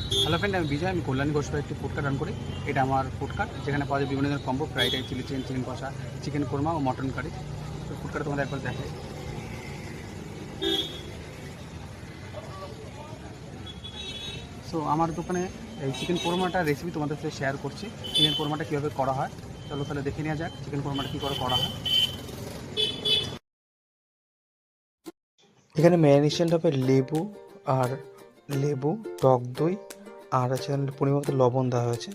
Hello friend, আমি বিজয়। আমি কল্যাণী ঘোষ একটি ফুড কার্ট রান করি। এটা আমার ফুড কার্ট, যেখানে পাওয়া যায় বিভিন্ন ধরনের combo, fried rice, chilli chicken, chicken কষা, চিকেন কোরমা ও মটন কারি। তো ফুড কার্ট তোমাদের একবার দেখে। সো আমার দোকানে এই চিকেন কোরমাটার রেসিপি তোমাদের সাথে শেয়ার করছি। চিকেন কোরমাটা কীভাবে করা হয়, চলো তাহলে দেখে নেওয়া যাক চিকেন কোরমাটা কী করে করা হয়। এখানে ম্যারিনেশনটা হবে লেবু, টক দই আর আছে এখানে পরিমাণ মতো লবণ দেওয়া হয়েছে।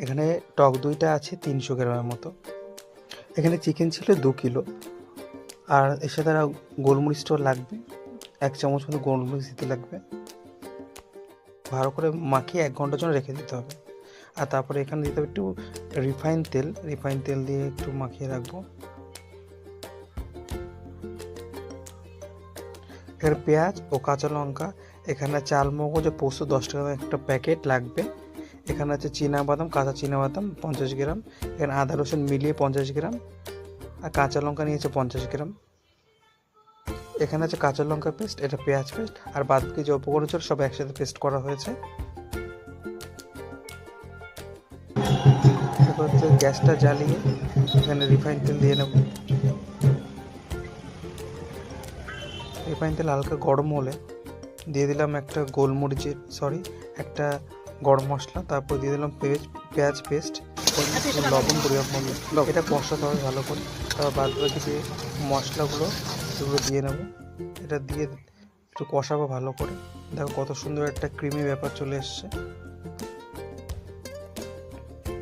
এখানে টক দইটা আছে 300 গ্রামের মতো। এখানে চিকেন ছিল 2 কিলো, আর এর সাথে গোলমরিচটাও লাগবে, 1 চামচ মতো গোলমরিচ দিতে লাগবে। ভালো করে মাখিয়ে 1 ঘন্টার জন্য রেখে দিতে হবে। আর তারপরে এখানে দিতে হবে একটু রিফাইন তেল দিয়ে একটু মাখিয়ে রাখবো। এখানে পেঁয়াজ ও কাঁচা লঙ্কা, এখানে চালমগজ ও পোস্ত 10 টাকা একটা প্যাকেট লাগবে। এখানে আছে কাঁচা বাদাম 50 গ্রাম। এখানে আদা রসুন মিলিয়ে 50 গ্রাম, আর কাঁচা লঙ্কা নিয়েছে 50 গ্রাম। এখানে আছে কাঁচা লঙ্কা পেস্ট, এটা পেঁয়াজ পেস্ট, আর বাদ বাকি যে উপকরণ ছিল সব একসাথে পেস্ট করা হয়েছে। এরপর গ্যাসটা জ্বালিয়ে এখানে রিফাইন তেল দিয়ে নেব। রিফাইন তেল হালকা গরম হলে দিয়ে দিলাম একটা গরম মশলা, তারপর দিয়ে দিলাম পেঁয়াজ পেস্ট, লবণ পরিমাপ মতো। এটা কষাতে হবে ভালো করে। তারপর বাদ বাকি যে মশলাগুলো সেগুলো দিয়ে নেব। এটা দিয়ে একটু কষাবো ভালো করে। দেখো কত সুন্দর একটা ক্রিমি ব্যাপার চলে এসছে।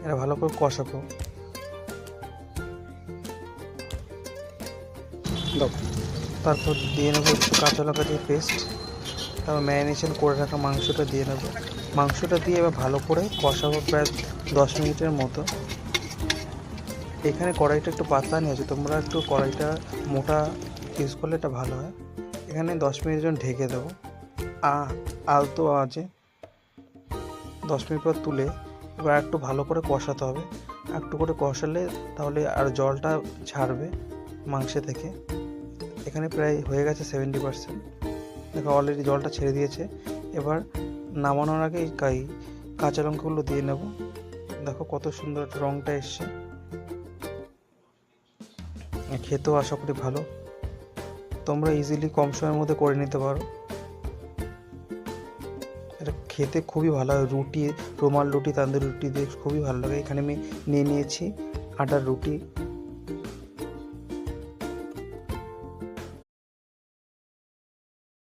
এটা ভালো করে কষাবো। তারপর দিয়ে নেবো কাঁচা লঙ্কা দিয়ে পেস্ট। তারপর ম্যারিনেশন করে রাখা মাংসটা দিয়ে নেবো। মাংসটা দিয়ে এবার ভালো করে কষাবো প্রায় 10 মিনিটের মতো। এখানে কড়াইটা একটু পাতলা নিয়েছে, তোমরা একটু কড়াইটা মোটা ইউজ করলে এটা ভালো হয়। এখানে 10 মিনিটের জন্য ঢেকে দেবো আলতো আঁচে। 10 মিনিট পর তুলে এবার একটু ভালো করে কষাতে হবে। একটু করে কষালে তাহলে আর জলটা ছাড়বে মাংস থেকে। এখানে প্রায় হয়ে গেছে 70%। দেখো অলরেডি জলটা ছেড়ে দিয়েছে। এবার নামানোর আগে এই কাঁচা লঙ্কাগুলো দিয়ে নেব। দেখো কত সুন্দর রঙটা এসছে। খেতেও আশা করি ভালো। তোমরা ইজিলি কম সময়ের মধ্যে করে নিতে পারো। এটা খেতে খুবই ভালো হয়, রুটি, রুমাল রুটি, তান্দুরি রুটি দিয়ে খুবই ভালো লাগে। এখানে আমি নিয়েছি আটার রুটি।